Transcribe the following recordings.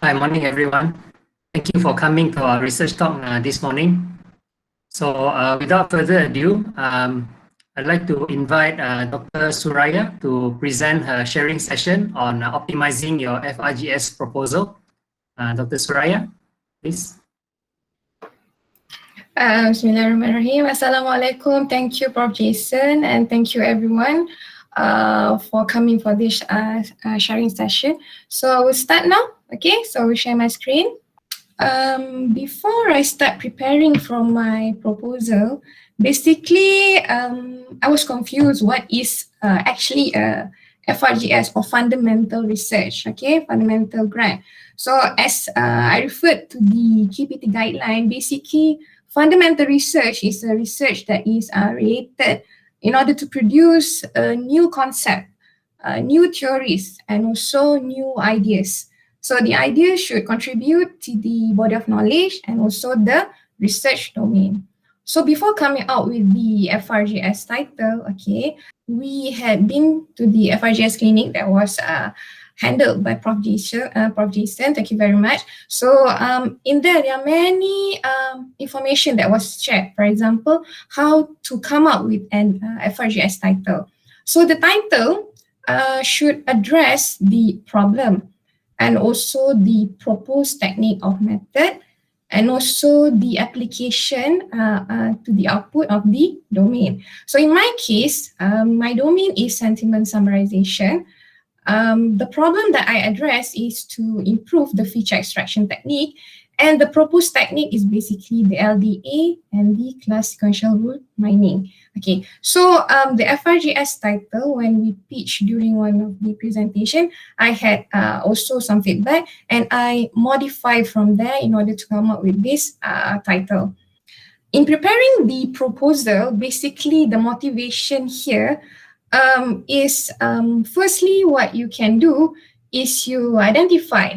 Hi, morning everyone. Thank you for coming to our research talk this morning. So without further ado, I'd like to invite Dr. Suraya to present her sharing session on optimizing your FRGS proposal. Dr. Suraya, please. Bismillahirrahmanirrahim. Assalamualaikum. Thank you, Prof. Jason, and thank you everyone for coming for this sharing session. So I will start now. Okay, so I will share my screen. Before I start preparing from my proposal, basically I was confused what is actually a FRGS or fundamental research, okay, fundamental grant. So as I referred to the GPT guideline, basically fundamental research is a research that is related in order to produce a new concept, new theories, and also new ideas. So the idea should contribute to the body of knowledge and also the research domain. So before coming out with the FRGS title, okay, we had been to the FRGS clinic that was handled by Prof. Jason. Thank you very much. So in there are many information that was shared. For example, how to come up with an FRGS title. So the title should address the problem and also the proposed technique of method, and also the application to the output of the domain. So in my case, my domain is sentiment summarization. The problem that I address is to improve the feature extraction technique, and the proposed technique is basically the LDA and the class sequential rule mining. Okay, so the FRGS title, when we pitched during one of the presentation, I had also some feedback, and I modified from there in order to come up with this title. In preparing the proposal, basically the motivation here is firstly, what you can do is you identify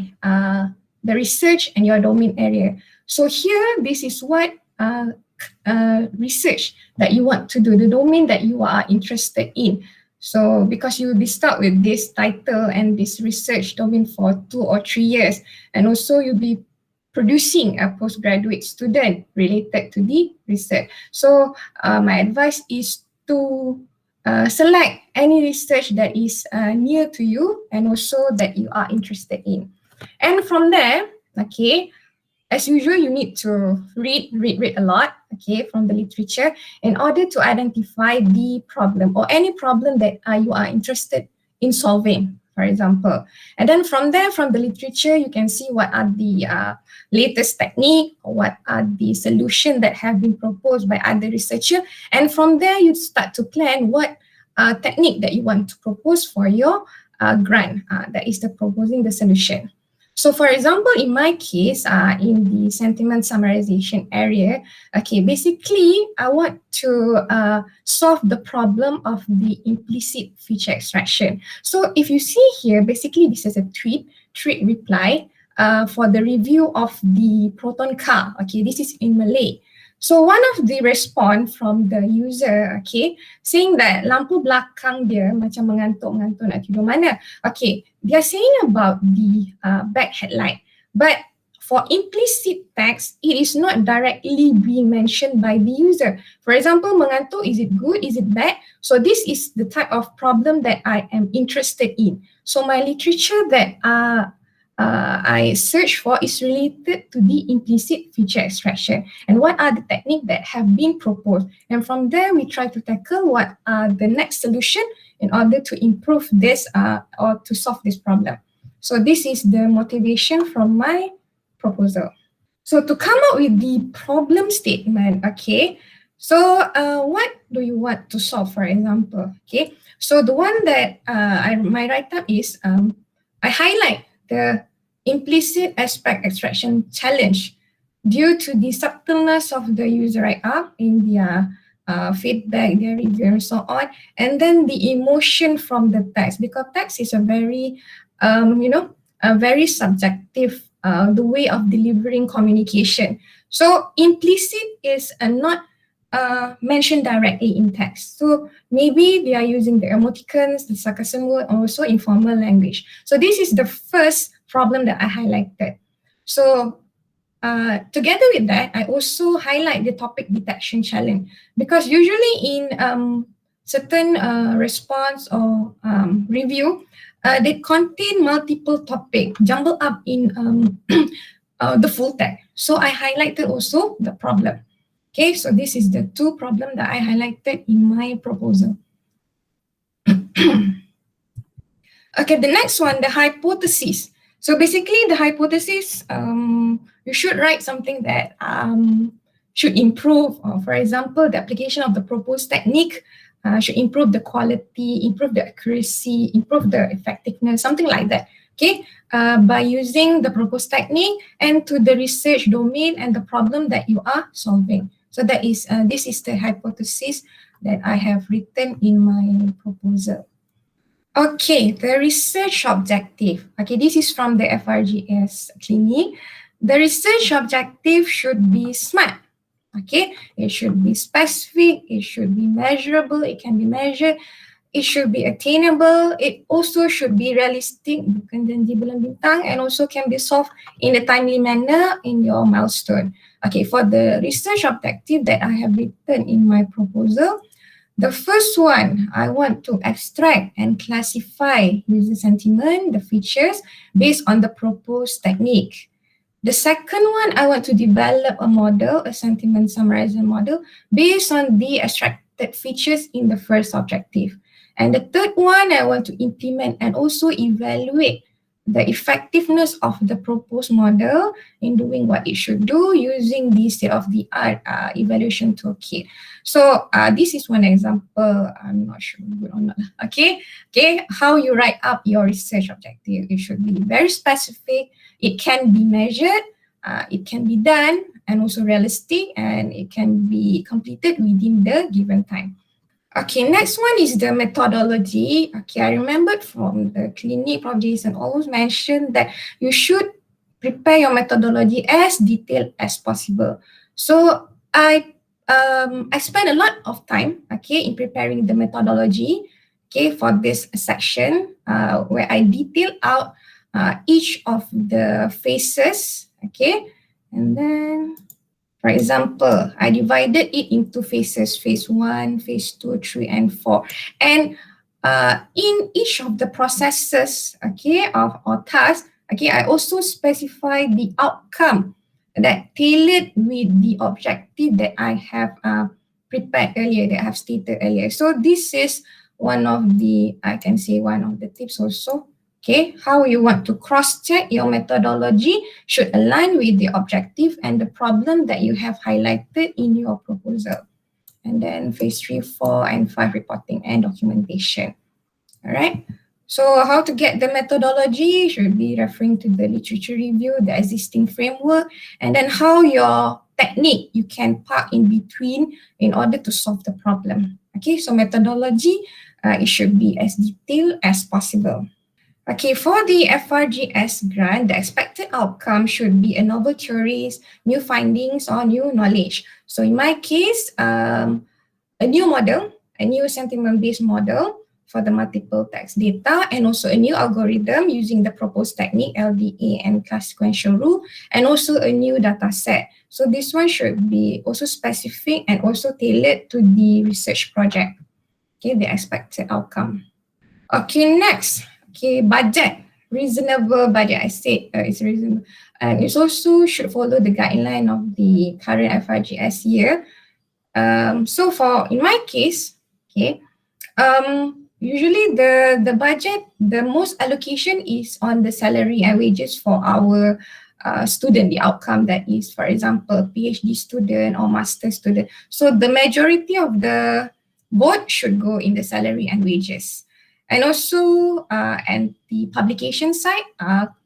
the research and your domain area. So here, this is what research that you want to do, the domain that you are interested in. So because you will be stuck with this title and this research domain for 2 or 3 years, and also you'll be producing a postgraduate student related to the research. So my advice is to select any research that is near to you and also that you are interested in. And from there, okay, as usual, you need to read a lot, okay, from the literature in order to identify the problem or any problem that you are interested in solving, for example. And then from there, from the literature, you can see what are the latest technique, or what are the solutions that have been proposed by other researchers. And from there, you start to plan what technique that you want to propose for your grant, that is the proposing the solution. So for example, in my case, in the sentiment summarization area, okay, basically I want to solve the problem of the implicit feature extraction. So if you see here, basically this is a tweet reply for the review of the proton car. Okay, this is in Malay. So one of the response from the user, okay, saying that lampu belakang dia macam mengantuk-mengantuk nak tidur mana. Okay, they are saying about the back headlight. But for implicit text, it is not directly being mentioned by the user. For example, mengantuk, is it good, is it bad? So this is the type of problem that I am interested in. So my literature that I search for is related to the implicit feature extraction and what are the techniques that have been proposed. And from there, we try to tackle what are the next solution in order to improve this or to solve this problem. So this is the motivation from my proposal. So to come up with the problem statement, okay, so what do you want to solve, for example? Okay, so the one that my write-up is, I highlight the implicit aspect extraction challenge due to the subtleness of the user write-up in their feedback, their review, and so on, and then the emotion from the text, because text is a very, a very subjective the way of delivering communication. So implicit is not mentioned directly in text. So maybe they are using the emoticons, the sarcasm word, also informal language. So this is the first problem that I highlighted. So together with that, I also highlight the topic detection challenge, because usually in certain response or review, they contain multiple topics jumbled up in the full text. So I highlighted also the problem. Okay, so this is the two problems that I highlighted in my proposal. Okay, the next one, the hypothesis. So basically the hypothesis, you should write something that should improve, for example, the application of the proposed technique should improve the quality, improve the accuracy, improve the effectiveness, something like that. Okay, by using the proposed technique and to the research domain and the problem that you are solving. So that is, this is the hypothesis that I have written in my proposal. Okay, the research objective. Okay, this is from the Frgs clinic. The research objective should be SMART. Okay, it should be specific, it should be measurable, it can be measured, it should be attainable, it also should be realistic, bukan janji bulan bintang, and also can be solved in a timely manner in your milestone. Okay, for the research objective that I have written in my proposal, the first one, I want to abstract and classify user sentiment, the features, based on the proposed technique. The second one, I want to develop a model, a sentiment summarizer model, based on the abstracted features in the first objective. And the third one, I want to implement and also evaluate the effectiveness of the proposed model in doing what it should do using the state-of-the-art evaluation toolkit. So this is one example. I'm not sure good or not. Okay, how you write up your research objective. It should be very specific. It can be measured. It can be done, and also realistic, and it can be completed within the given time. Okay, next one is the methodology. Okay, I remembered from the clinic, Prof. Jason always mentioned that you should prepare your methodology as detailed as possible. So I spent a lot of time, okay, in preparing the methodology, okay, for this section, where I detail out each of the phases, okay, and then, for example, I divided it into phases, phase 1, phase 2, 3, and 4. And in each of the processes, okay, or tasks, okay, I also specify the outcome that tailored with the objective that I have prepared earlier, that I have stated earlier. So this is one of the, I can say one of the tips also. Okay, how you want to cross-check your methodology should align with the objective and the problem that you have highlighted in your proposal. And then phase 3, 4, and 5 reporting and documentation. All right. So how to get the methodology should be referring to the literature review, the existing framework, and then how your technique you can park in between in order to solve the problem. Okay, so methodology, it should be as detailed as possible. Okay, for the FRGS grant, the expected outcome should be a novel theories, new findings, or new knowledge. So in my case, a new model, a new sentiment-based model for the multiple text data, and also a new algorithm using the proposed technique, LDA and class sequential rule, and also a new data set. So this one should be also specific and also tailored to the research project. Okay, the expected outcome. Okay, next. Okay, budget, reasonable budget. I said it's reasonable, and it also should follow the guideline of the current FRGS year. So for in my case, okay, usually the budget, the most allocation is on the salary and wages for our student, the outcome that is, for example, PhD student or master student. So the majority of the vote should go in the salary and wages. And also, and the publication side,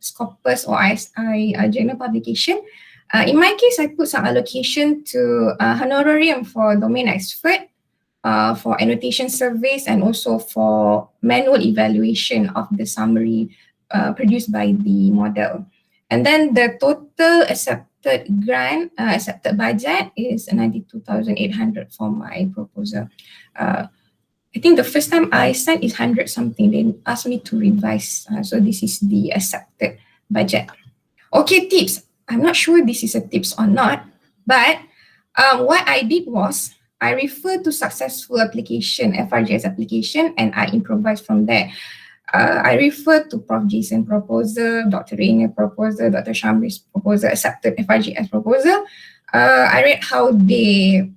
Scopus or ISI journal publication. In my case, I put some allocation to honorarium for domain expert, for annotation surveys, and also for manual evaluation of the summary produced by the model. And then the total accepted grant, accepted budget is 92,800 for my proposal. I think the first time I sent is 100 something. They asked me to revise. So this is the accepted budget. Okay, tips. I'm not sure this is a tips or not, but what I did was I referred to successful application, FRGS application, and I improvised from there. I referred to Prof. Jason proposal, Dr. Rainer proposal, Dr. Shamrie's proposal, accepted FRGS proposal. I read how they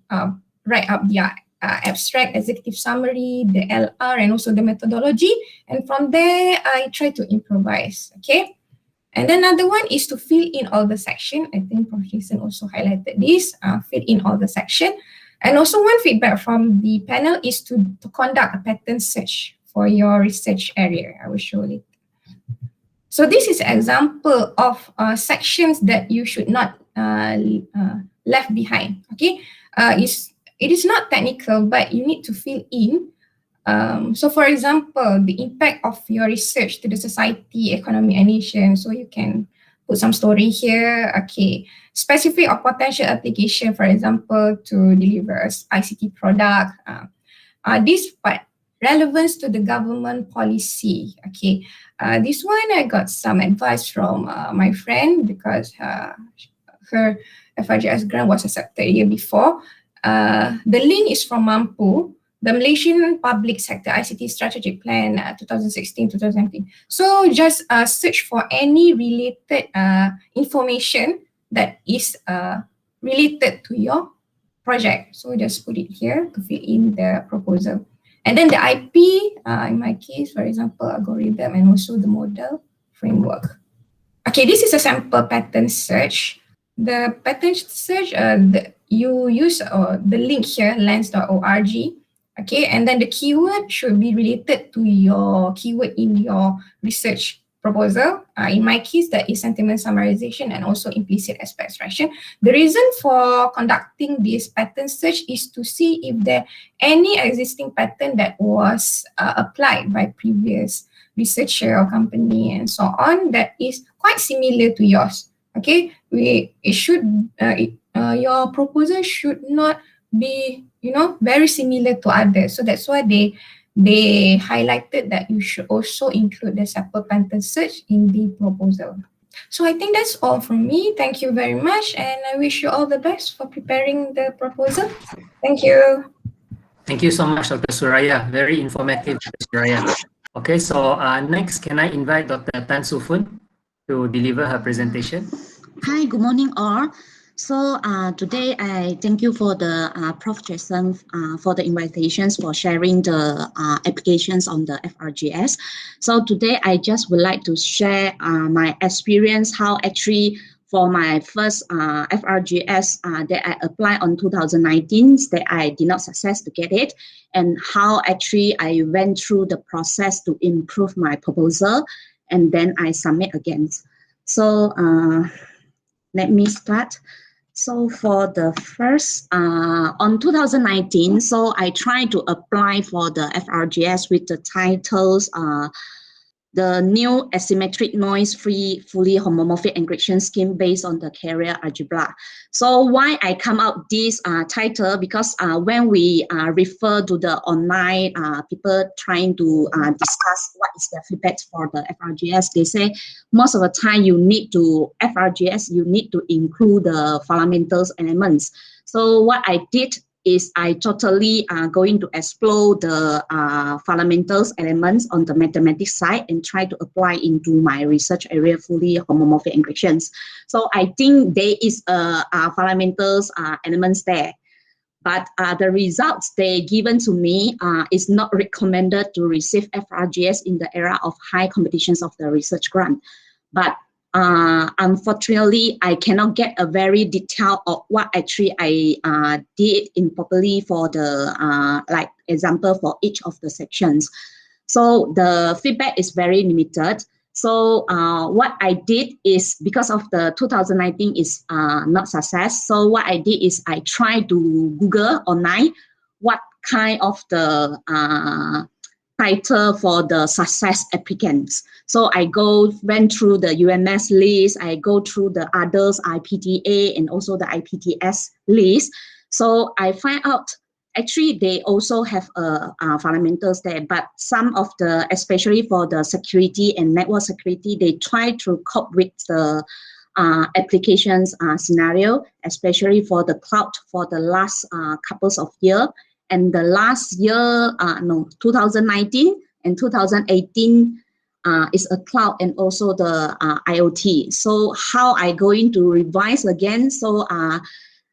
write up their abstract, executive summary, the LR, and also the methodology. And from there, I try to improvise, okay? And then another one is to fill in all the section. I think Prof. Jason also highlighted this, fill in all the section. And also one feedback from the panel is to conduct a pattern search for your research area. I will show it. So this is an example of sections that you should not left behind, okay? It is not technical, but you need to fill in. So for example, the impact of your research to the society, economy, and nation. So you can put some story here. Okay, specific or potential application, for example, to deliver a ICT product. This part, relevance to the government policy. Okay, this one I got some advice from my friend because her FRGS grant was accepted a year before. The link is from Mampu, the Malaysian Public Sector ICT Strategic Plan 2016-2019. So just search for any related information that is related to your project. So just put it here to fill in the proposal. And then the IP, in my case, for example, algorithm and also the model framework. Okay, this is a sample pattern search. The pattern search, you use the link here, lens.org. Okay, and then the keyword should be related to your keyword in your research proposal. In my case, that is sentiment summarization and also implicit aspect extraction. The reason for conducting this pattern search is to see if there any existing pattern that was applied by previous researcher or company and so on that is quite similar to yours. Okay, your proposal should not be, very similar to others. So that's why they highlighted that you should also include the sample pattern search in the proposal. So I think that's all from me. Thank you very much, and I wish you all the best for preparing the proposal. Thank you. Thank you so much, Dr. Suraya. Very informative, Dr. Suraya. Okay, so next, can I invite Dr. Tan Soo Fun to deliver her presentation? Hi, good morning all. So today I thank you for the Prof. Jason for the invitations for sharing the applications on the FRGS. So today I just would like to share my experience how actually for my first FRGS that I applied on 2019 that I did not success to get it, and how actually I went through the process to improve my proposal and then I submit again. So let me start. So for the first, on 2019, so I tried to apply for the FRGS with the titles, the new asymmetric noise-free fully homomorphic encryption scheme based on the carrier algebra. So why I come out this title, because when we refer to the online people trying to discuss what is the feedback for the FRGS, they say most of the time you need to, FRGS, you need to include the fundamentals elements. So what I did is I totally going to explore the fundamentals elements on the mathematics side and try to apply into my research area fully homomorphic encryptions. So I think there is fundamentals elements there, but the results they given to me is not recommended to receive FRGS in the era of high competitions of the research grant. But unfortunately, I cannot get a very detailed of what actually I did improperly for the like example for each of the sections. So the feedback is very limited. So what I did is, because of the 2019 is not success. So what I did is I tried to Google online what kind of the title for the success applicants. So I went through the UMS list, I go through the others, IPTA and also the IPTS list. So I find out Actually, they also have fundamentals there, but some of the, especially for the security and network security, they try to cope with the applications scenario, especially for the cloud for the last couples of years. And the last year, 2019 and 2018 is a cloud and also the IoT. So how I going to revise again? So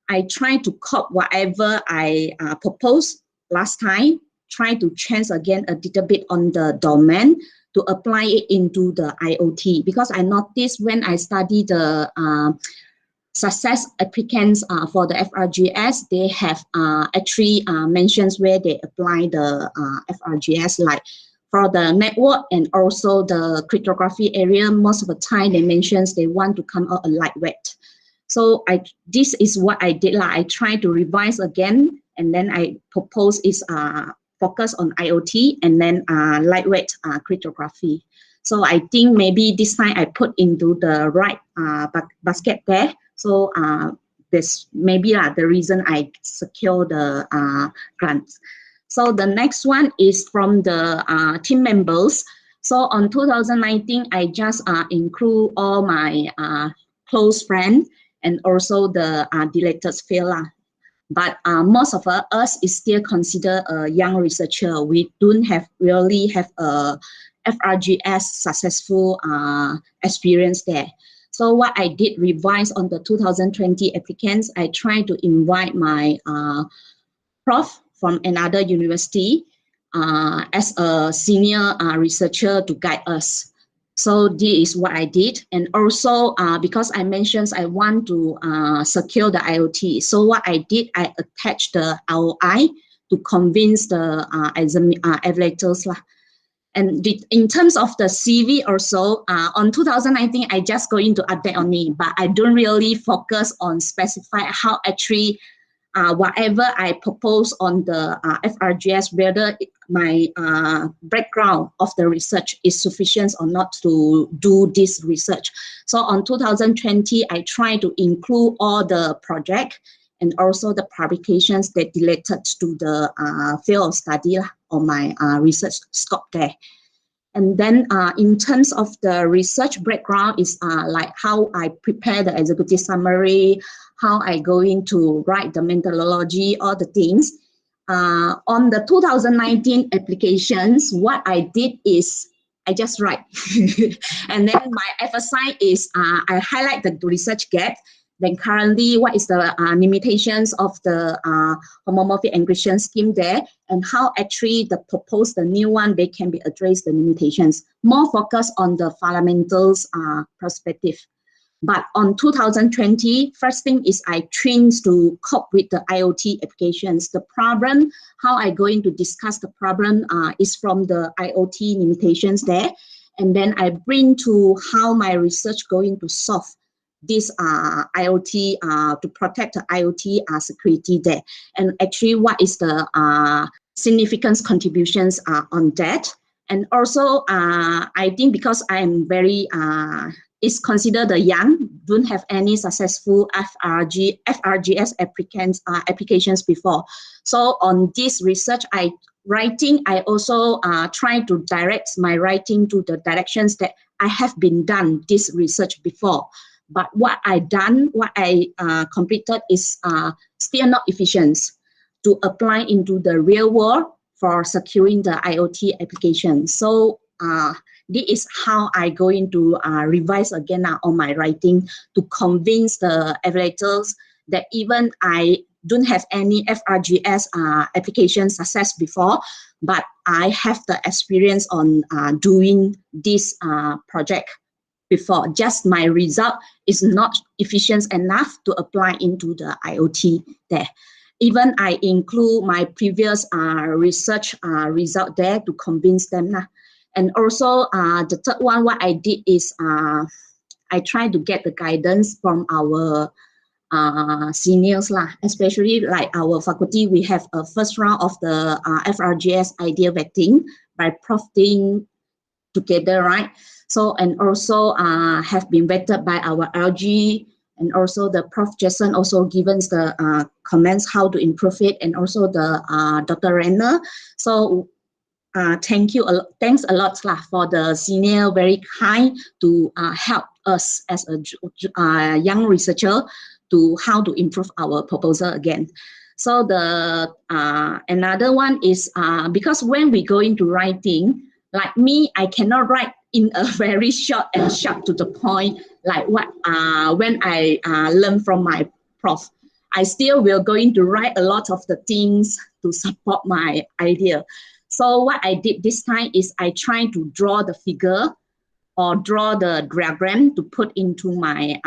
I try to copy whatever I proposed last time, try to change again a little bit on the domain to apply it into the IoT, because I noticed when I study the success applicants for the FRGS, they have actually mentions where they apply the FRGS, like for the network and also the cryptography area. Most of the time they mentions they want to come out a lightweight. So this is what I did. I try to revise again, and then I propose is focus on IoT and then lightweight cryptography. So I think maybe this time I put into the right basket there. So this maybe the reason I secure the grants. So the next one is from the team members. So on 2019, I just include all my close friends and also the deleted field. But most of us is still considered a young researcher. We don't really have a FRGS successful experience there. So what I did revise on the 2020 applicants, I tried to invite my prof from another university as a senior researcher to guide us. So this is what I did. And also because I mentioned I want to secure the IoT. So what I did, I attached the ROI to convince the evaluators. And in terms of the CV also, on 2019, I just going to update on it, but I don't really focus on specify how actually whatever I propose on the FRGS, whether my background of the research is sufficient or not to do this research. So on 2020, I try to include all the project and also the publications that related to the field of study on my research scope there. And then in terms of the research background is like how I prepare the executive summary, how I going to write the methodology, all the things. On the 2019 applications, what I did is I just write. And then my emphasis is I highlight the research gap. Then currently, what is the limitations of the homomorphic encryption scheme there, and how actually the proposed, the new one, they can be addressed the limitations. More focus on the fundamentals perspective. But on 2020, first thing is I trained to cope with the IoT applications. The problem, how I going to discuss the problem is from the IoT limitations there. And then I bring to how my research going to solve this IoT to protect the IoT security there. And actually what is the significant contributions on that. And also I think because I'm very, is considered the young, don't have any successful FRGS applications before. So on this research, I also try to direct my writing to the directions that I have been done this research before. But what I completed is still not efficient to apply into the real world for securing the IoT application. So this is how I going to revise again on my writing to convince the evaluators that even I don't have any FRGS application success before, but I have the experience on doing this project before. Just my result is not efficient enough to apply into the IoT there. Even I include my previous research result there to convince them. And also the third one, what I did is I try to get the guidance from our seniors, especially like our faculty. We have a first round of the FRGS idea vetting by Prof together, right? So, and also have been vetted by our LG And also the Prof Jason also given the comments how to improve it, and also the Dr. Renner. So thanks a lot for the senior, very kind to help us as a young researcher to how to improve our proposal again. So the another one is because when we go into writing, like me, I cannot write in a very short and sharp to the point, like what when I learned from my prof. I still will going to write a lot of the things to support my idea. So what I did this time is I try to draw the figure or draw the diagram to put into my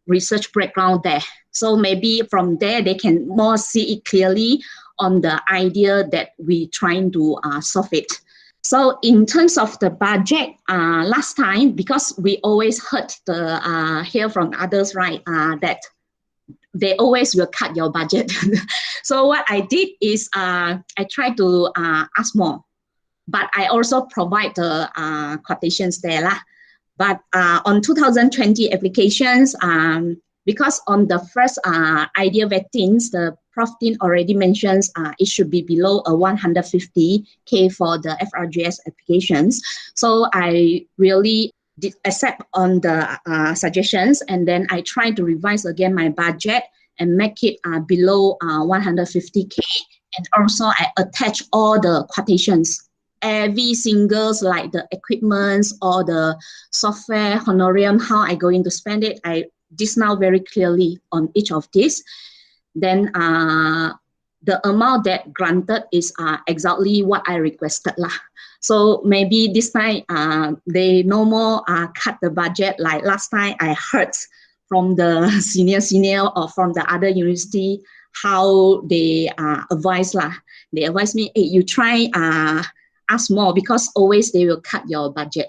research background there. So maybe from there, they can more see it clearly on the idea that we trying to solve it. So in terms of the budget, last time, because we always heard hear from others, right, that they always will cut your budget. So what I did is I try to ask more, but I also provide the quotations there lah. But on 2020 applications, because on the first idea vettings, the Prof Dean already mentions it should be below 150K for the FRGS applications. So I really did accept on the suggestions, and then I try to revise again my budget and make it below 150K. And also I attach all the quotations, every single like the equipments or the software honorarium, how I going to spend it. I this now very clearly on each of these. Then the amount that granted is exactly what I requested lah. So maybe this time they no more cut the budget like last time I heard from the senior or from the other university how they advise lah. They advise me, hey, you try ask more because always they will cut your budget.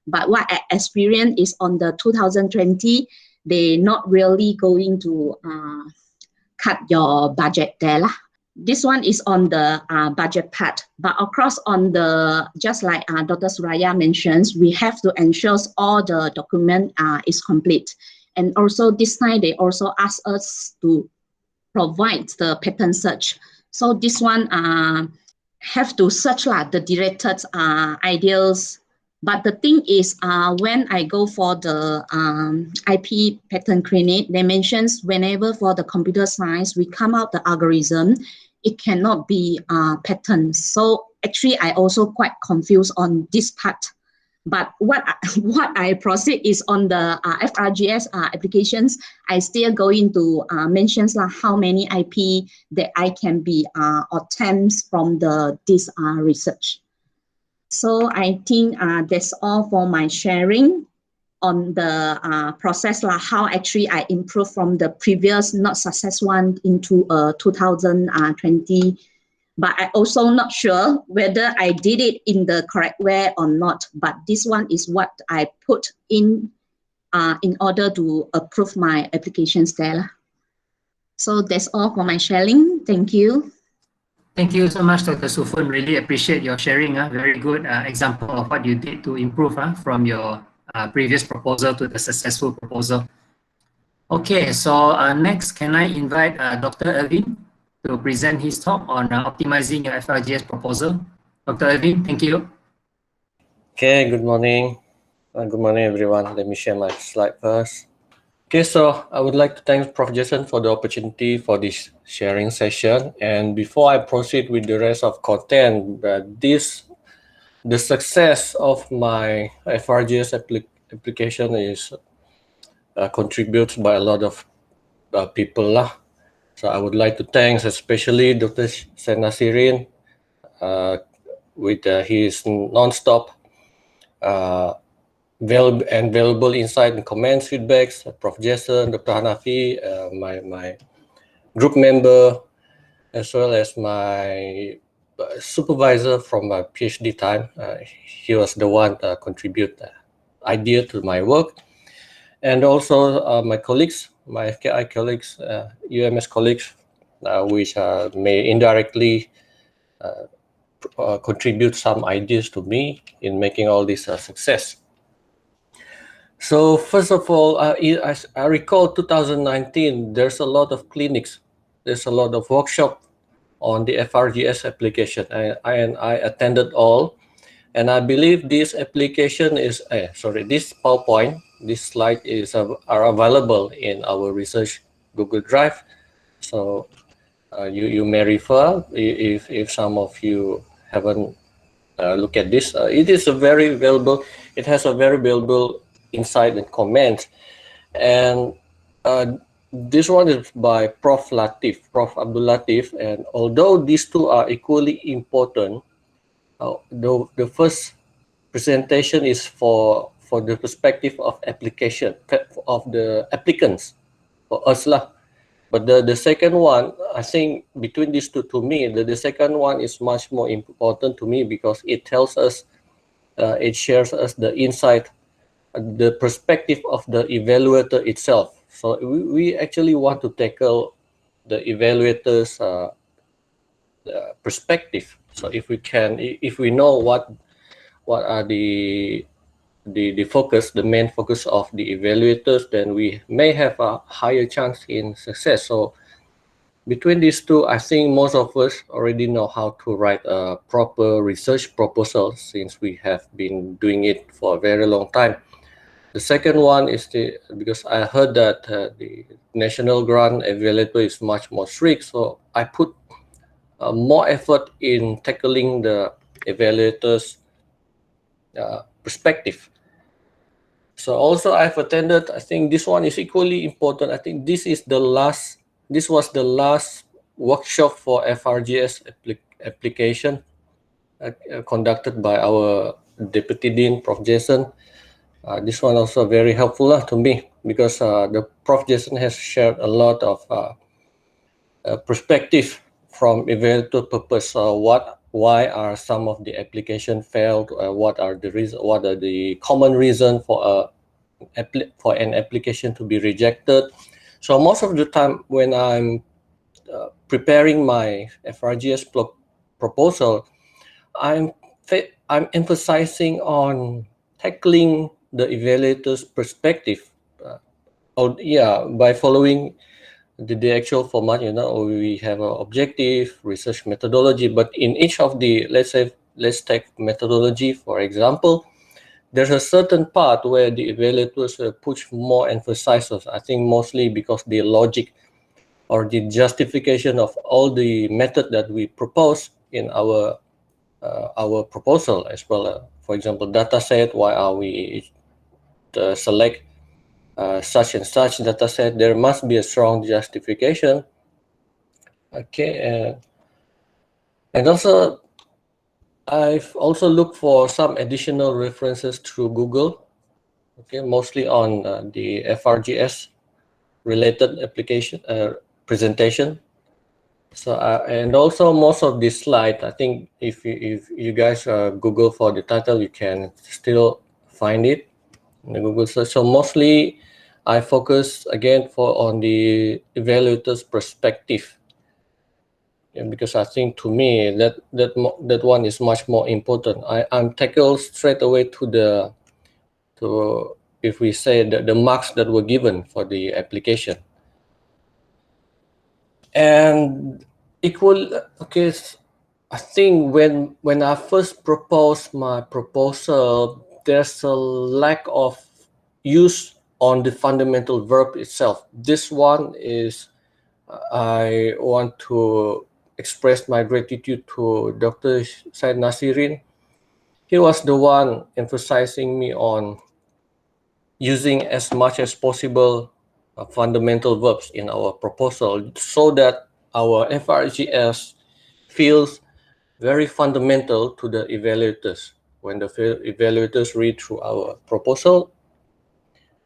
But what I experienced is on the 2020, they not really going to cut your budget there lah. This one is on the budget part, but of course on the, just like Dr. Suraya mentions, we have to ensure all the document is complete. And also this time they also ask us to provide the pattern search. So this one have to search the directed ideas. But the thing is, when I go for the IP pattern clinic, they mentions whenever for the computer science, we come out the algorithm, it cannot be patterns. So actually, I also quite confused on this part. But what I proceed is on the FRGS applications, I still going to mention how many IP that I can be attempts from this research. So I think that's all for my sharing on the process how actually I improved from the previous not success one into 2020. But I also not sure whether I did it in the correct way or not. But this one is what I put in order to approve my applications there. So that's all for my sharing. Thank you. Thank you so much, Dr. Soo Fun. Really appreciate your sharing. Very good example of what you did to improve from your previous proposal to the successful proposal. Okay, so next, can I invite Dr. Ervin to present his talk on optimizing your FRGS proposal? Dr. Ervin, thank you. Okay, good morning. Good morning, everyone. Let me share my slide first. Okay, so I would like to thank Prof. Jason for the opportunity for this sharing session. And before I proceed with the rest of content, the success of my FRGS application is contributed by a lot of people lah. So I would like to thank especially Dr. Sainin with his non-stop valuable insight and comments, feedbacks, Prof. Jason, Dr. Hanafi, my group member, as well as my supervisor from my PhD time. He was the one that contributed idea to my work. And also my colleagues, my FKI colleagues, UMS colleagues, which may indirectly contribute some ideas to me in making all this a success. So first of all, I recall 2019, there's a lot of clinics, there's a lot of workshop on the Frgs application, and I attended all. And I believe this application is, this PowerPoint, this slide are available in our research Google Drive. So you may refer if some of you haven't looked at this. It is a very valuable. It has a very valuable insight and comment. And this one is by Prof. Abdul Latif. And although these two are equally important, the first presentation is for the perspective of application of the applicants for us lah. But the second one, I think between these two, to me, the second one is much more important to me because it tells us, it shares us the insight, the perspective of the evaluator itself. So we actually want to tackle the evaluator's perspective. So if we know what are the focus, the main focus of the evaluators, then we may have a higher chance in success. So between these two, I think most of us already know how to write a proper research proposal since we have been doing it for a very long time. The second one is because I heard that the national grant evaluator is much more strict, so I put more effort in tackling the evaluators' perspective. So also I've attended, I think this one is equally important. I think this was the last workshop for Frgs application conducted by our Deputy Dean, Prof. Jason. This one also very helpful to me because the Prof. Jason has shared a lot of perspective from evaluator purpose. Why are some of the application failed? What are the common reason for an application to be rejected? So most of the time when I'm preparing my Frgs proposal, I'm emphasizing on tackling the evaluator's perspective. By following the actual format, we have an objective, research methodology, but in each of the, let's take methodology, for example, there's a certain part where the evaluators push more emphasis, I think mostly because the logic or the justification of all the method that we propose in our proposal as well. For example, data set, why are we select such and such data set? There must be a strong justification. Okay, and also I've also looked for some additional references through Google. Okay, mostly on the Frgs related application presentation. So and also most of this slide, I think if you guys Google for the title, you can still find it in the Google search. So mostly I focus again on the evaluator's perspective, because I think to me that one is much more important. I'm tackled straight away to if we say the marks that were given for the application. And okay, I think when I first proposed my proposal, there's a lack of use on the fundamental verb itself. This one is, I want to express my gratitude to Dr. Said Nasirin. He was the one emphasizing me on using as much as possible fundamental verbs in our proposal so that our Frgs feels very fundamental to the evaluators. When the evaluators read through our proposal,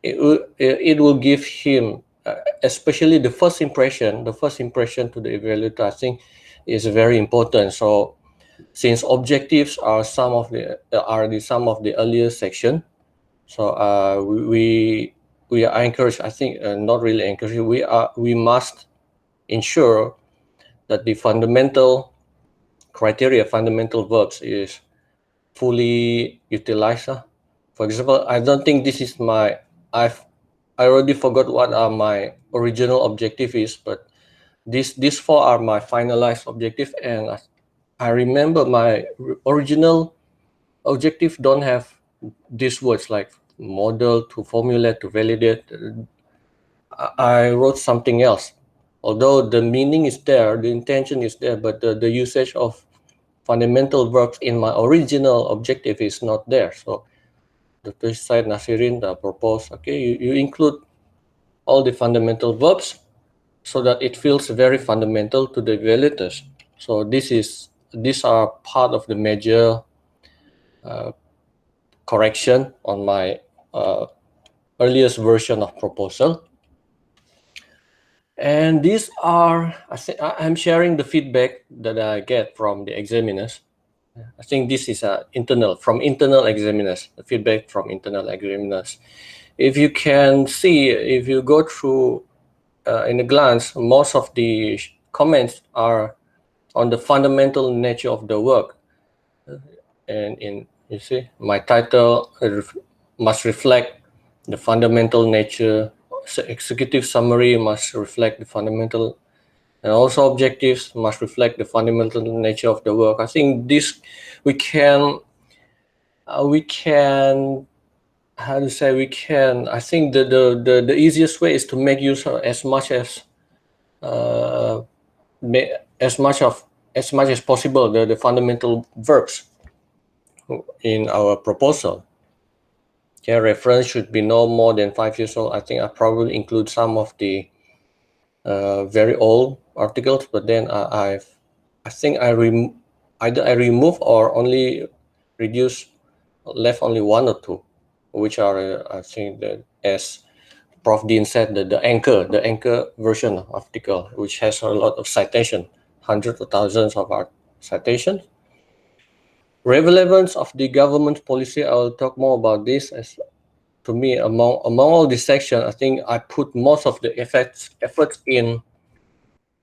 it will give him, especially the first impression to the evaluator, I think is very important. So since objectives are some of the earlier section, so we are encouraged, I think not really encouraged, we must ensure that the fundamental criteria, fundamental verbs is fully utilized. For example, I don't think this is my I already forgot what my original objective is, but these four are my finalized objective, and I remember my original objective don't have these words like model, to formulate, to validate. I wrote something else. Although the meaning is there, the intention is there, but the usage of fundamental verbs in my original objective is not there. So Dr. Said Nasirin proposed, okay, you include all the fundamental verbs so that it feels very fundamental to the evaluators. So these are part of the major correction on my earliest version of proposal. And these are, I'm sharing the feedback that I get from the examiners. I think this is from internal examiners, the feedback from internal examiners. If you can see, if you go through in a glance, most of the comments are on the fundamental nature of the work. And you see, my title must reflect the fundamental nature. Executive summary must reflect the fundamental, and also objectives must reflect the fundamental nature of the work. I think this we can how to say we can. I think the easiest way is to make use of as much as possible the fundamental verbs in our proposal. Okay, reference should be no more than 5 years old. I think I probably include some of the very old articles, but then I think either I remove or only reduce, left only one or two, which are I think that, as Prof Dean said, the anchor version of article, which has a lot of citation, hundreds of thousands of citations. Relevance of the government policy, I will talk more about this. As to me, among all these sections, I think I put most of the efforts in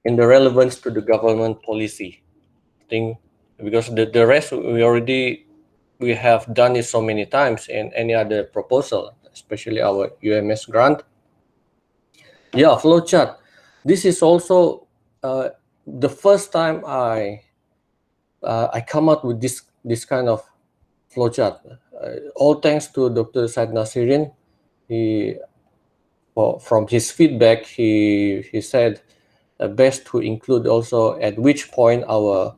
the relevance to the government policy. I think because the rest we have done it so many times in any other proposal, especially our UMS grant. Yeah, flowchart. This is also the first time I come up with this kind of flowchart. All thanks to Dr. Said Nasirin. From his feedback, he said best to include also at which point our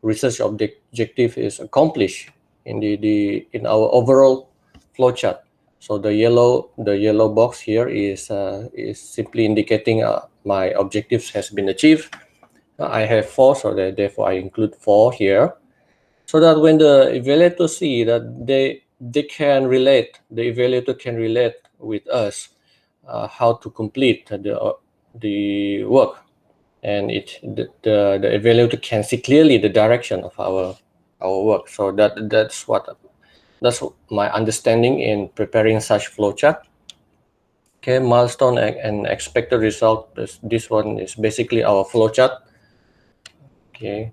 research objective is accomplished in our overall flowchart. So the yellow box here is simply indicating my objectives has been achieved. I have 4, so therefore I include 4 here, so that when the evaluator see that they can relate, the evaluator can relate with us how to complete the work, and the evaluator can see clearly the direction of our work. So that's my understanding in preparing such flowchart. Okay, milestone and expected result. This one is basically our flowchart. Okay.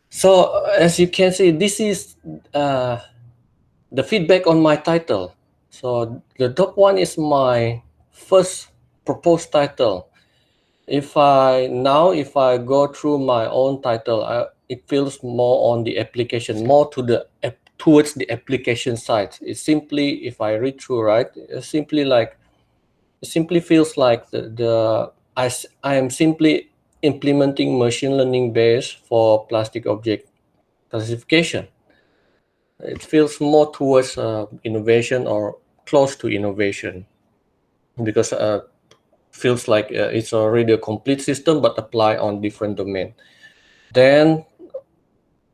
So as you can see, this is the feedback on my title. So the top one is my first proposed title. If I go through my own title, it feels more on the application, more towards the application side. It's simply, if I read through, right, it simply feels like I am simply implementing machine learning base for plastic object classification. It feels more towards innovation or close to innovation, because feels like it's already a complete system but apply on different domain. Then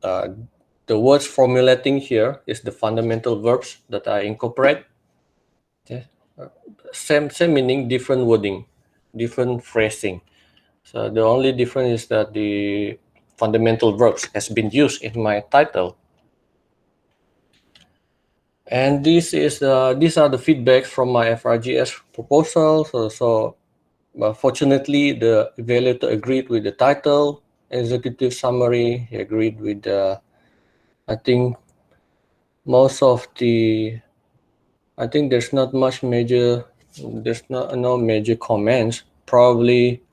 the words formulating here is the fundamental verbs that I incorporate. Okay. Same meaning, different wording, different phrasing. So the only difference is that the fundamental verbs has been used in my title. And these are the feedbacks from my Frgs proposal. So fortunately, the evaluator agreed with the title, executive summary. He agreed with I think most of the I think there's not much major. There's no major comments. Probably,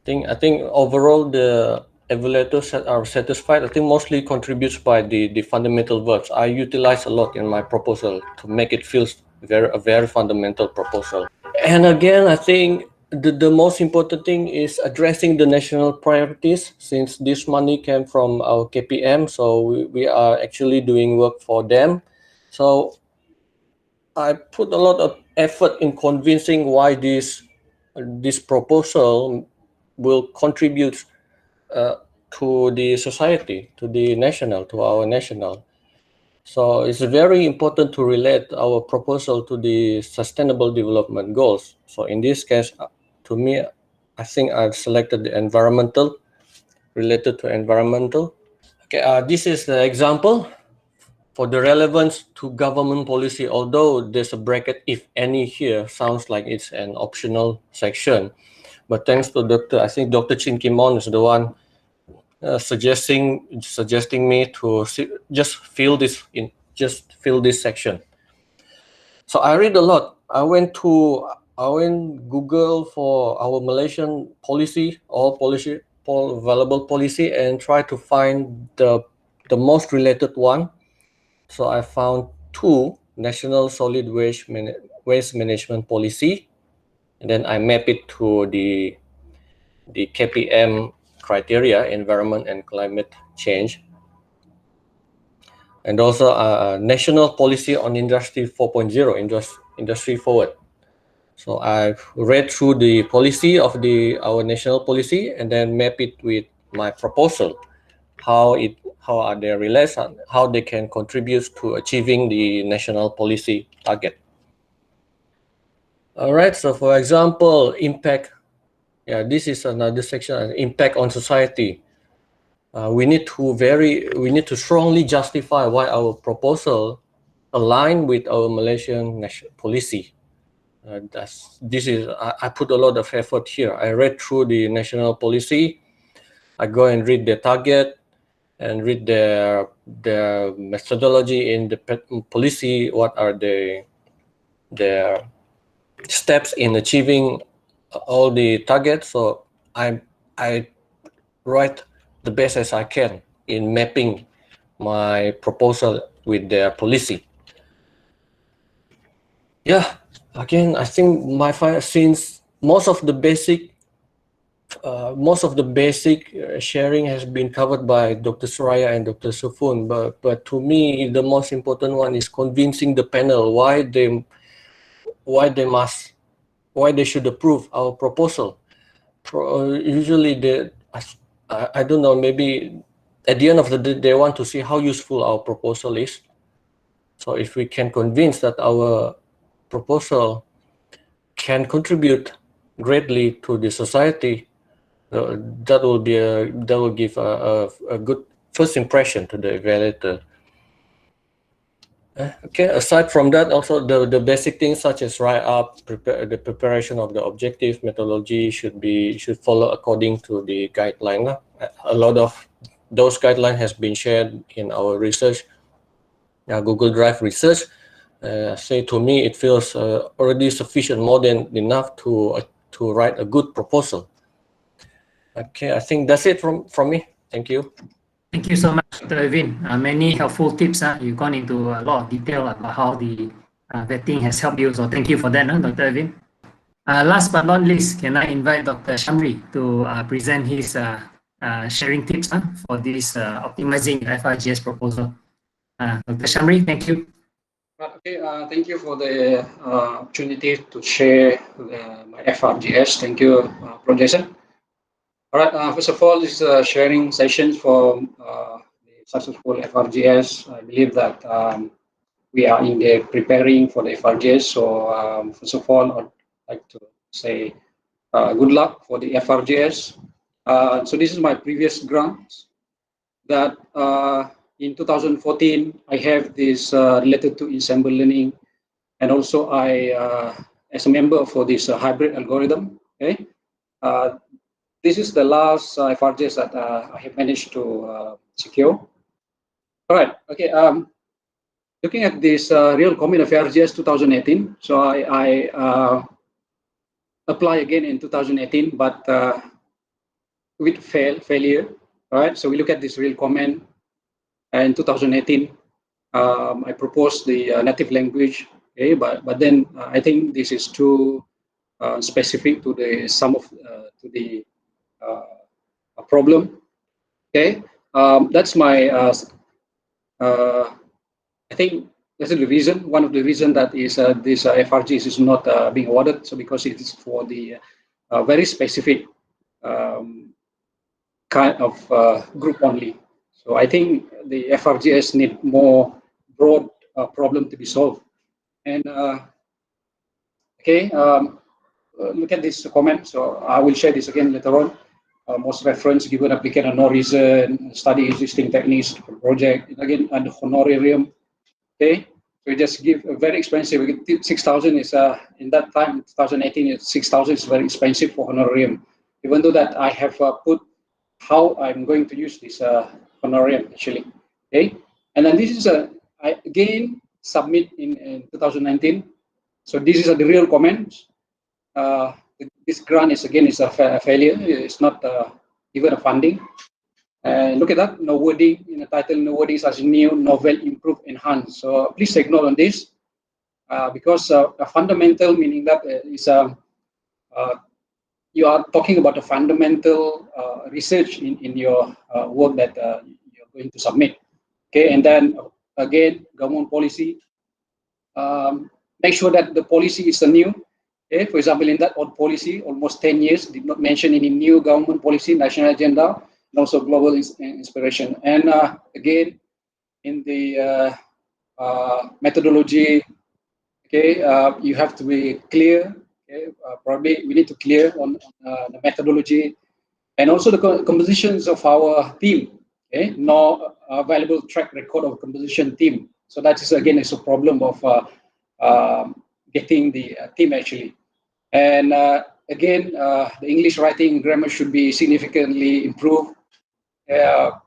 I think overall the evaluators are satisfied. I think mostly contributes by the fundamental verbs. I utilize a lot in my proposal to make it feel a very fundamental proposal. And again, I think the most important thing is addressing the national priorities, since this money came from our KPM, so we are actually doing work for them. So I put a lot of effort in convincing why this proposal will contribute to the society, to our national. So it's very important to relate our proposal to the Sustainable Development Goals. So in this case, to me, I think I've selected the environmental, related to environmental. Okay, this is the example for the relevance to government policy. Although there's a bracket, if any, here, sounds like it's an optional section. But thanks to I think Dr. Chin Kimon is the one suggesting me to just fill this section. So I read a lot. I went Google for our Malaysian policy, available policy, and try to find the most related one. So I found two: National Solid Waste Management Policy, and then I map it to the KPM criteria, environment and climate change, and also national policy on industry 4.0, industry forward. So I've read through the policy of our national policy and then map it with my proposal, how are they related, how they can contribute to achieving the national policy target. All right, so for example, impact. Yeah, this is another section, impact on society. We need to strongly justify why our proposal align with our Malaysian national policy. I put a lot of effort here. I read through the national policy. I go and read the target and read their methodology in the policy. What are their steps in achieving all the targets? So I write the best as I can in mapping my proposal with their policy. Yeah, again, I think since most of the basic sharing has been covered by Dr. Suraya and Dr. Soo Fun, but to me the most important one is convincing the panel why they should approve our proposal. Usually I don't know, maybe at the end of the day they want to see how useful our proposal is. So if we can convince that our proposal can contribute greatly to the society, that will give a good first impression to the evaluator. Okay, aside from that, also the basic things such as the preparation of the objective methodology should follow according to the guideline. A lot of those guidelines has been shared in our research, Google Drive research. Say to me, it feels already sufficient, more than enough to write a good proposal. Okay, I think that's it from me. Thank you. Thank you so much, Dr. Ervin. Many helpful tips. You've gone into a lot of detail about how the vetting has helped you. So thank you for that, Dr. Ervin. Last but not least, can I invite Dr. Shamrie to present his sharing tips for this optimizing FRGS proposal. Dr. Shamrie, thank you. Okay, thank you for the opportunity to share my FRGS. Thank you, Prof. Jason. All right, first of all, this is a sharing session for the successful FRGS. I believe that we are in the preparing for the FRGS. So first of all, I'd like to say good luck for the FRGS. So this is my previous grant that in 2014, I have this related to ensemble learning. And also I, as a member for this hybrid algorithm, okay? This is the last FRGS that I have managed to secure. All right, okay. looking at this real comment of Frgs 2018, so I apply again in 2018, but with failure. All right, so we look at this real comment in 2018. I proposed the native language, okay, but then I think this is too specific to the problem. Okay, that's my. I think that's the reason. One of the reason that is this FRGs is not being awarded. So because it is for the very specific kind of group only. So I think the FRGs need more broad problem to be solved. And okay, look at this comment. So I will share this again later on. Most reference given applicant are no reason, study existing techniques for project. And again, and the honorarium. Okay, so we just give a very expensive. 6,000 is in that time 2018. 6,000 is very expensive for honorarium. Even though that I have put how I'm going to use this honorarium actually. Okay, and then this is I again submit in 2019. So this is the real comments. This grant is again is a failure. It's not even a funding. Look at that. No wording in the title. No wording as new, novel, improve, enhance. So please take note on this because a fundamental meaning that is you are talking about a fundamental research in your work that you're going to submit. Okay, and then again, government policy. Make sure that the policy is a new. Okay, for example, in that old policy, almost 10 years, did not mention any new government policy, national agenda, and also global inspiration. And again, in the methodology, okay, you have to be clear. Okay, probably we need to clear on the methodology and also the compositions of our team. Okay, no valuable track record of composition team. So that is again is a problem of getting the team actually. And again, the English writing grammar should be significantly improved. Yeah,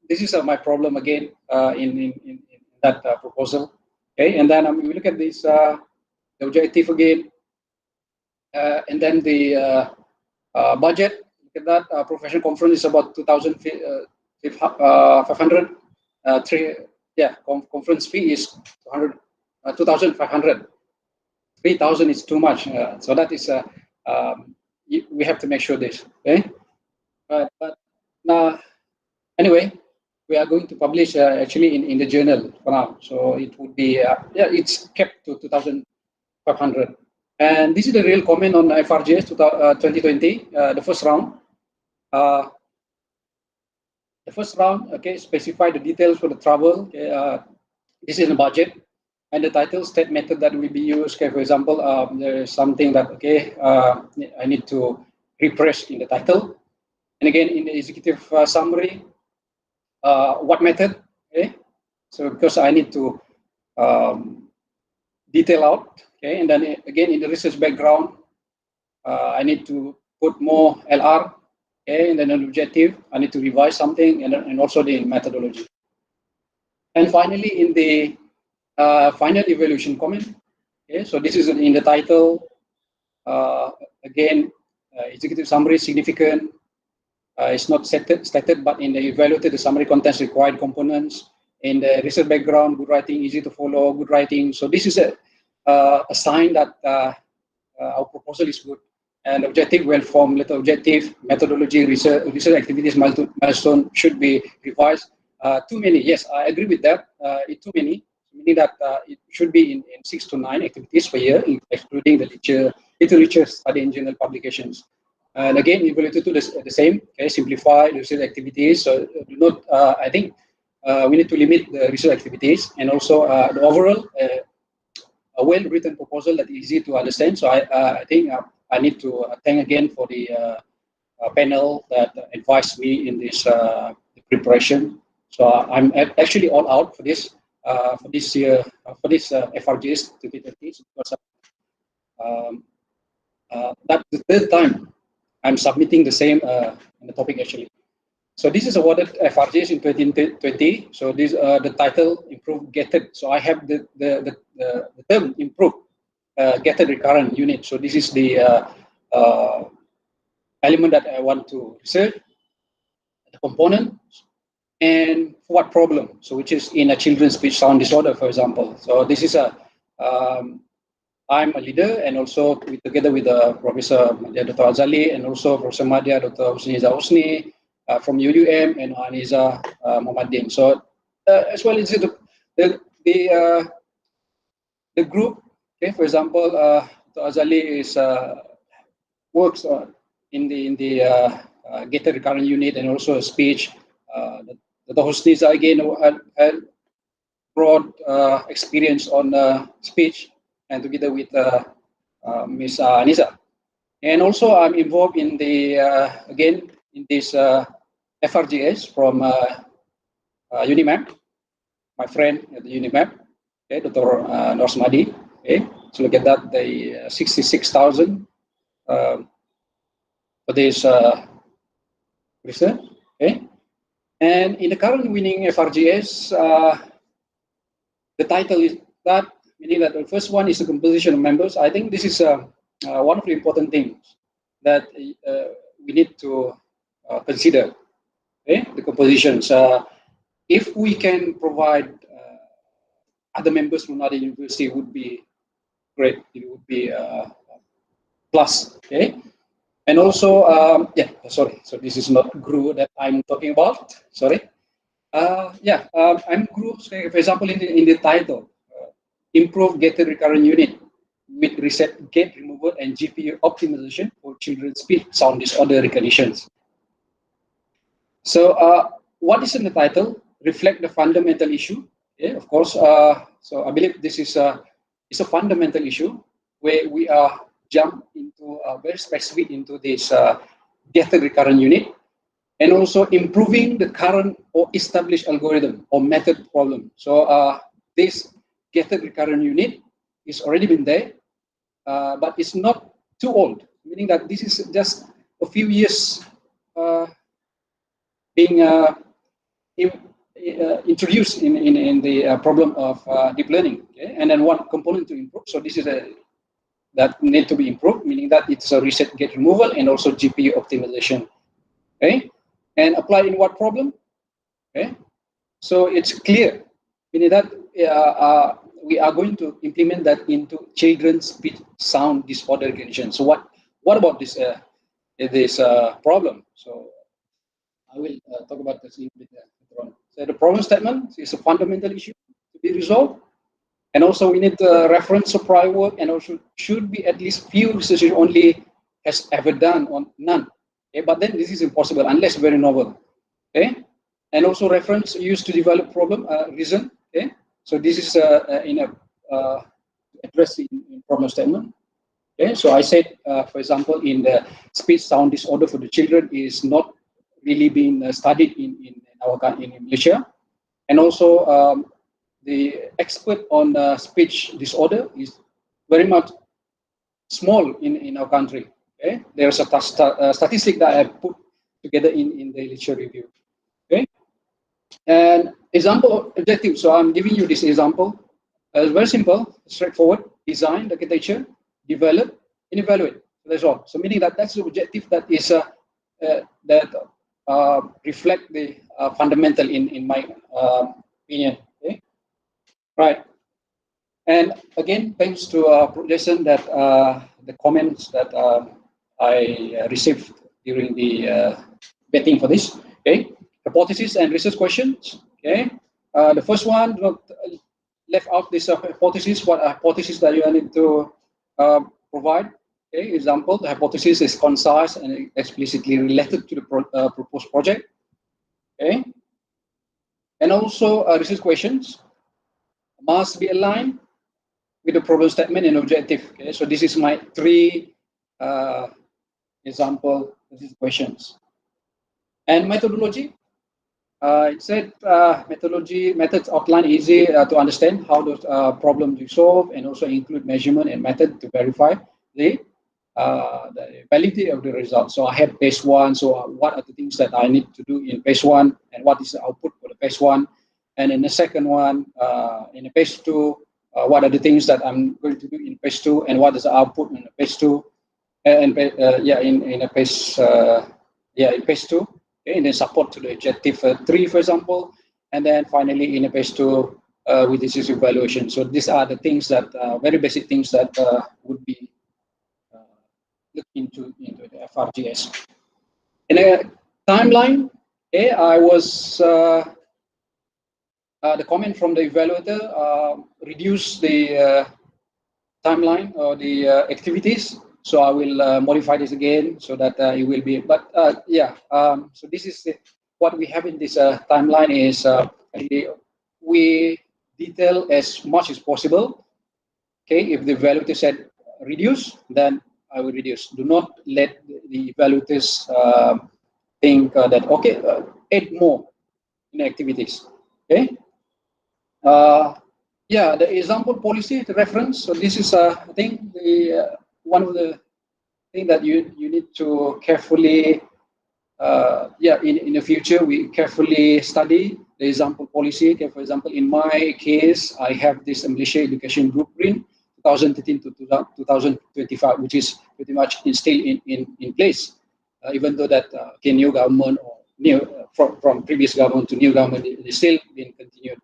this is my problem again in that proposal. Okay, and then we look at this the objective again, and then the budget. Look at that professional conference is about 2,500. Conference fee is 2,500. 3,000 is too much. So that is we have to make sure this. Okay, but now anyway, we are going to publish actually in the journal for now. So it would be it's kept to 2,500. And this is the real comment on FRGS 2020, the first round. The first round, okay, specify the details for the travel. Okay, this is the budget. And the title state method that will be used. Okay, for example, there is something that I need to refresh in the title, and again in the executive summary, what method? Okay, so because I need to detail out. Okay, and then again in the research background, I need to put more LR. Okay, and then an objective. I need to revise something, and also the methodology. And finally, in the final evaluation comment. Okay, so this is in the title. Again, executive summary is significant. It's not stated, but in the evaluated, the summary contains required components. In the research background, good writing, easy to follow, good writing. So this is a sign that our proposal is good. And objective, well-formed, letter objective, methodology, research activities, milestone should be revised. Too many, yes, I agree with that. It's too many. Meaning that it should be in 6 to 9 activities per year, excluding the literature study and journal publications. And again, evaluated to the same, okay, simplify the research activities. So do not, I think we need to limit the research activities and also the overall a well-written proposal that is easy to understand. So I think I need to thank again for the panel that advised me in this preparation. So I'm actually all out for this. For this year, for this FRGS 2020, because that's the third time I'm submitting the same the topic actually. So this is awarded FRGs in 2020. So this the title improved gated. So I have the term improved gated recurrent unit. So this is the element that I want to research, the component, and for what problem. So which is in a children's speech sound disorder, for example. So this is a I'm a leader, and also together with Professor Dr. Azali, and also Professor Madya, Dr. Husniza Husni from UUM, and Aniza Muhammadin. So as well as the group. Okay, for example, Dr. Azali is works in the gated recurrent unit and also a speech. Dr. Husniza again had broad experience on speech, and together with Ms. Anisa. And also I'm involved in the, again, in this FRGS from UNIMAP, my friend at the UNIMAP, okay, Dr. Norsmadi. Okay, so look at that, the 66,000 for this research. Okay, and in the current winning FRGS, the title is that, meaning that the first one is the composition of members. I think this is one of the important things that we need to consider. Okay? The compositions. If we can provide other members from other university, would be great. It would be a plus. Okay. And also, sorry. So this is not GRU that I'm talking about. Sorry. I'm GRU. For example, in the title. Improve gated recurrent unit with reset gate removal and GPU optimization for children's speech sound disorder recognitions. So what is in the title? Reflect the fundamental issue. Yeah, of course. So I believe this is a fundamental issue where we are jump into very specific into this gated recurrent unit, and also improving the current or established algorithm or method problem. So this gated recurrent unit is already been there, but it's not too old, meaning that this is just a few years being introduced in the problem of deep learning. Okay? And then one component to improve. So this is that need to be improved, meaning that it's a reset gate removal and also GPU optimization. Okay, and applied in what problem? Okay, so it's clear, meaning that we are going to implement that into children's speech sound disorder recognition. So what about this problem? So I will talk about this a little bit later on. So the problem statement is a fundamental issue to be resolved, and also we need to reference of prior work, and also should be at least few researchers only has ever done on none. Okay, but then this is impossible unless very novel. Okay, and also reference used to develop problem reason. Okay. So this is in a address in problem statement. Okay, so I said, for example, in the speech sound disorder for the children is not really being studied in our country, in Malaysia, and also the expert on speech disorder is very much small in our country. Okay, there's a statistic that I put together in the literature review. Okay, and example objective. So I'm giving you this example. Very simple, straightforward. Design the architecture, develop, and evaluate. That's all. So meaning that that's the objective that is reflect the fundamental in my opinion. Okay, right. And again, thanks to Jason that the comments that I received during the betting for this. Okay, hypothesis and research questions. Okay, the first one, left out this hypothesis. What hypothesis that you need to provide? Okay, example, the hypothesis is concise and explicitly related to the proposed project. Okay, and also research questions must be aligned with the problem statement and objective. Okay, so this is my three example questions. And methodology. It said methods outline easy to understand how those problems you solve, and also include measurement and method to verify the the validity of the result. So I have phase one. So what are the things that I need to do in phase one, and what is the output for the phase one? And in the second one, in the phase two, what are the things that I'm going to do in phase two, and what is the output in the phase two? In phase two, okay, and then support to the objective 3, for example, and then finally in phase 2 with this is evaluation. So these are the things that very basic things that would be looked into the FRGS. In a timeline, okay, I was the comment from the evaluator reduce the timeline or the activities. So I will modify this again so that it will be, but so this is what we have in this timeline is we detail as much as possible. Okay, if the evaluator said reduce, then I will reduce. Do not let the evaluators think that, okay, add more in activities. Okay. The example policy, the reference. So this is, I think, the one of the things that you need to carefully, in the future, we carefully study the example policy. Okay, for example, in my case, I have this Malaysia Education Blueprint 2013 to 2025, which is pretty much still in place, even though that new government or new from previous government to new government is still being continued.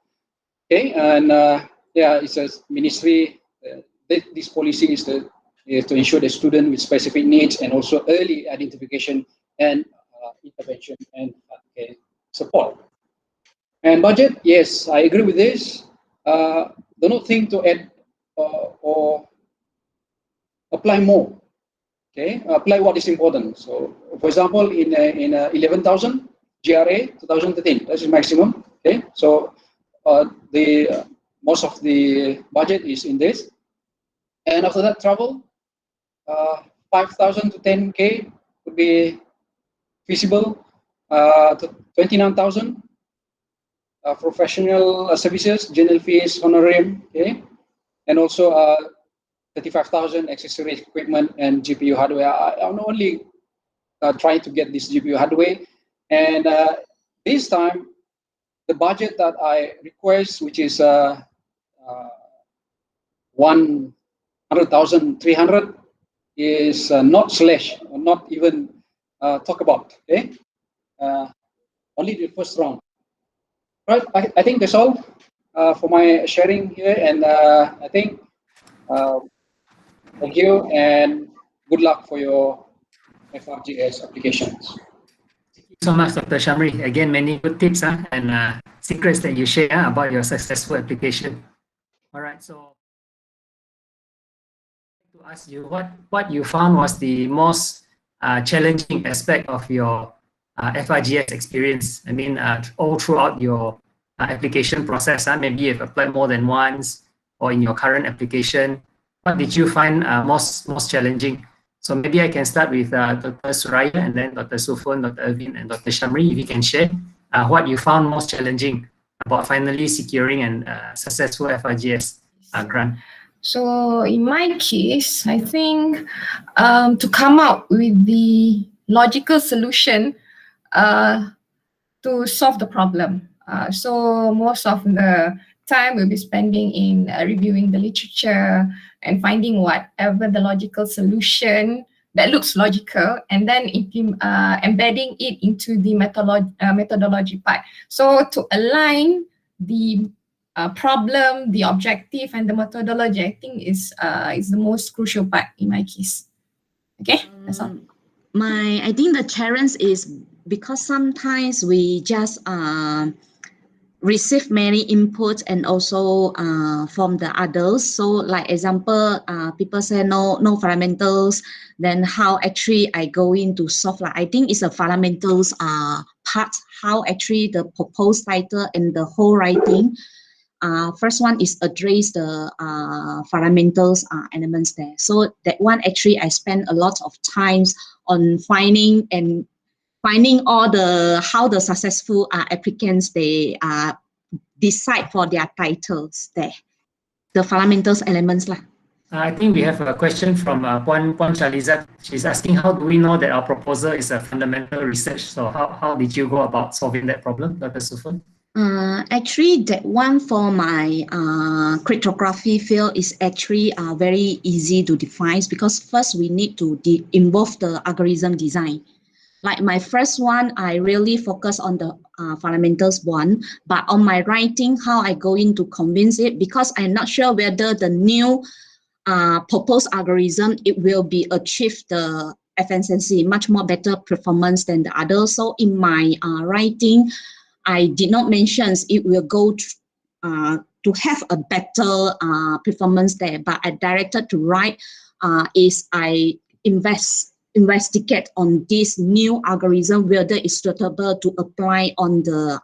Okay, and it's a ministry. This policy is to ensure the student with specific needs and also early identification and intervention and support. And budget, yes, I agree with this. Do not think to add or apply more. Okay, apply what is important. So, for example, in 11,000 GRA 2013, that is maximum. Okay, so the most of the budget is in this, and after that travel, 5,000 to 10K would be feasible. To 29,000 professional services, general fees, honorarium, okay, and also 35,000 accessories, equipment, and GPU hardware. I'm only trying to get this GPU hardware, and this time the budget that I request, which is 100,300, is not slash, or not even talk about. Okay, only the first round. Right, I think that's all for my sharing here, and I think thank you and good luck for your FRGS applications. Thank you so much, Dr. Shamrie. Again, many good tips and secrets that you share about your successful application. All right, so to ask you what you found was the most challenging aspect of your FRGS experience. I mean, all throughout your application process, maybe you've applied more than once, or in your current application, what did you find most challenging? So maybe I can start with Dr. Suraya, and then Dr. Soo Fun, Dr. Ervin, and Dr. Shamrie, if you can share what you found most challenging about finally securing an successful FRGS grant. So in my case, I think to come up with the logical solution to solve the problem. So most of the time we'll be spending in reviewing the literature and finding whatever the logical solution that looks logical, and then embedding it into the methodology part. So to align the problem, the objective, and the methodology, I think is the most crucial part in my case. Okay, that's all. I think the challenge is because sometimes we just receive many inputs and also from the others. So like example, people say no fundamentals, then how actually I go into solve. Like, I think it's a fundamentals part, how actually the proposed title and the whole writing. First one is address the fundamentals elements there. So that one actually I spend a lot of times on finding all the how the successful applicants they decide for their titles there, the fundamentals elements lah. I think we have a question from Puan Chalizat. She's asking, how do we know that our proposal is a fundamental research? So how did you go about solving that problem, Dr. Soo Fun? Actually, that one for my cryptography field is actually very easy to define, because first we need to involve the algorithm design. Like my first one, I really focus on the fundamentals one, but on my writing, how I going to convince it, because I'm not sure whether the new proposed algorithm, it will be achieve the efficiency, much more better performance than the others. So in my writing, I did not mention it will go to have a better performance there, but I directed to write is I investigate on this new algorithm, whether it's suitable to apply on the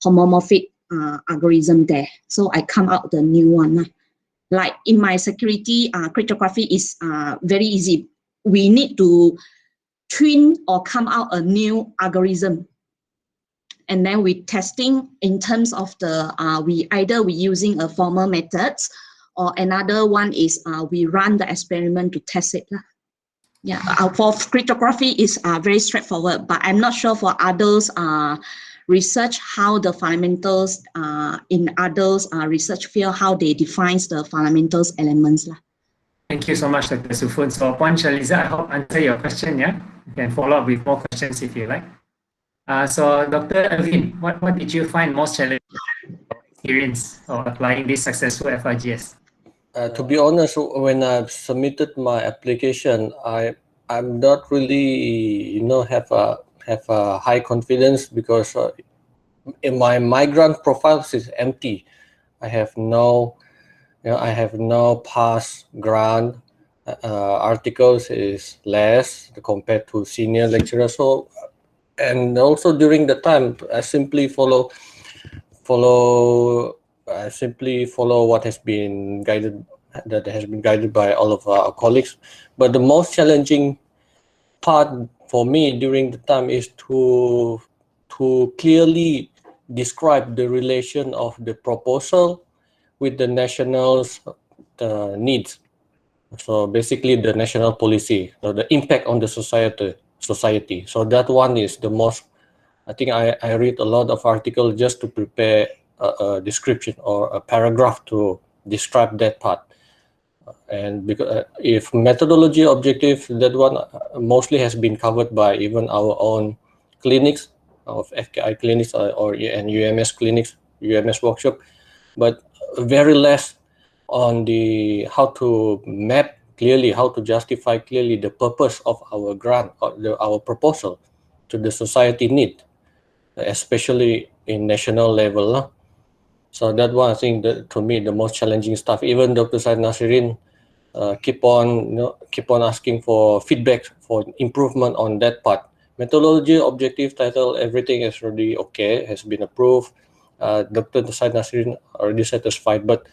homomorphic algorithm there. So I come out the new one. Like in my security, cryptography is very easy. We need to train or come out a new algorithm. And then we testing in terms of the, we using a formal methods, or another one is we run the experiment to test it. Yeah, for cryptography is very straightforward, but I'm not sure for others research how the fundamentals in others research field, how they defines the fundamentals elements. Thank you so much, Dr. Soo Fun. So Puan Chaliza, I hope answer your question, yeah? You can follow up with more questions if you like. So Dr. Ervin, what did you find most challenging experience of applying this successful FRGS? To be honest, when I've submitted my application, I'm not really, have a high confidence, because in my migrant profile is empty. I have no past grant articles is less compared to senior lecturers. So, and also during the time, I simply follow what has been guided by all of our colleagues. But the most challenging part for me during the time is to clearly describe the relation of the proposal with the national's needs. So basically the national policy, or the impact on the society. So that one is the most, I think I read a lot of articles just to prepare a description or a paragraph to describe that part. And because if methodology objective, that one mostly has been covered by even our own clinics of FKI clinics and UMS clinics, UMS workshop, but very less on the how to map clearly, how to justify clearly the purpose of our grant or our proposal to the society need, especially in national level. So that one, I think, that to me the most challenging stuff. Even Dr. Said Nasirin keep on asking for feedback for improvement on that part. Methodology, objective, title, everything is already okay, has been approved. Dr. Said Nasirin already satisfied, but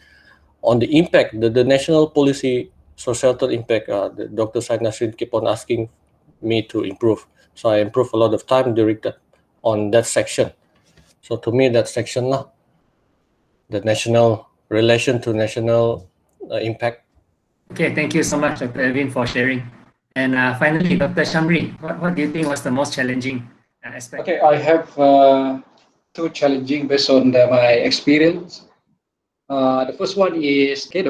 on the impact, the national policy, societal impact, Dr. Said Nasirin keep on asking me to improve. So I improve a lot of time during that on that section. So to me, that section, the national relation to national impact. Okay, thank you so much, Dr. Ervin, for sharing. And finally, Dr. Shamrie, what do you think was the most challenging aspect? Okay, I have two challenging based on my experience. The first one is find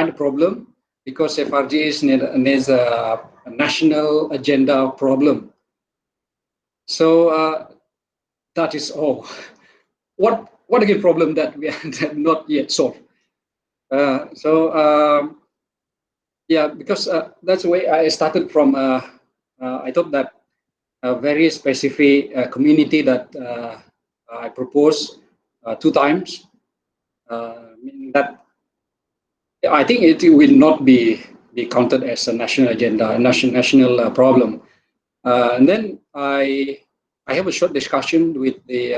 the problem, because FRGs needs a national agenda problem. So that is all. What again problem that we have not yet solved? Yeah, because that's the way I started from. I thought that a very specific community that I proposed 2 times. That I think it will not be counted as a national agenda, a national problem. And then I have a short discussion with the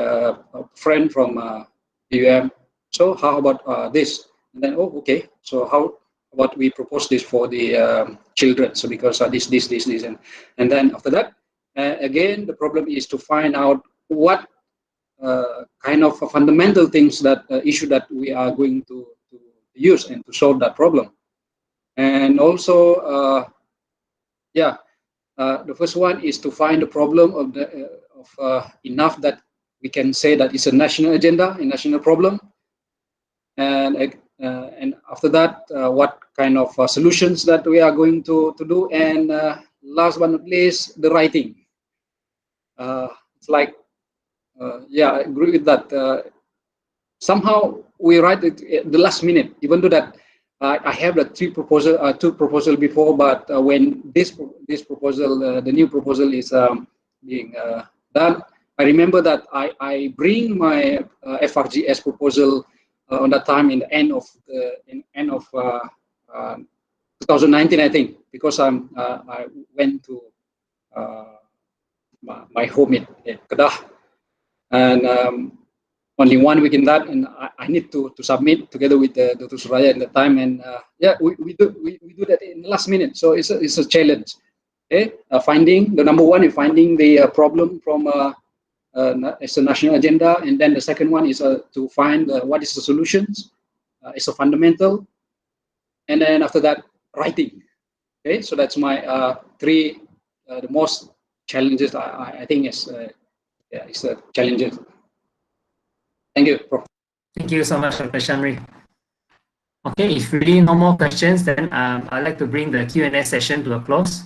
friend from UM. So how about this? And then okay. So how about we propose this for the children? So because this, and then after that, again the problem is to find out what kind of fundamental things that issue that we are going to use and to solve that problem. And also, the first one is to find the problem of enough that we can say that it's a national agenda, a national problem, and after that, what kind of solutions that we are going to do, and last but not least, the writing. It's like, I agree with that. Somehow we write it at the last minute, even though that I have the two proposal before, but when this proposal, the new proposal is being done, I remember that I bring my FRGS proposal on that time in the end of 2019, I think, because I went to my home in Kedah, and only 1 week in that, and I need to submit together with Dr. Suraya at the time, and we do that in the last minute, so it's a challenge. Okay, finding the number one is finding the problem from it's a national agenda, and then the second one is to find what is the solutions. It's a fundamental, and then after that, writing. Okay, so that's my three the most challenges I think is it's the challenges. Thank you, Prof. Thank you so much, Dr. Shamrie. Okay, if really no more questions, then I'd like to bring the Q&A session to a close.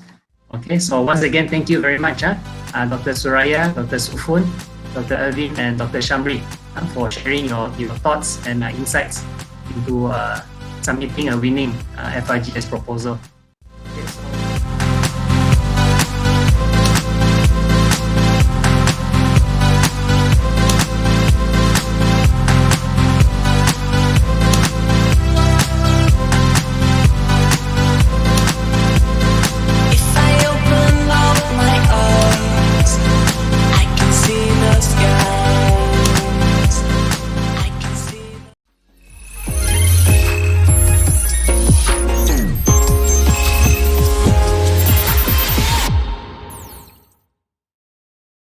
Okay, so once again, thank you very much, Dr. Suraya, Dr. Soo Fun, Dr. Ervin, and Dr. Shamrie for sharing your thoughts and insights into submitting a winning FRGS proposal.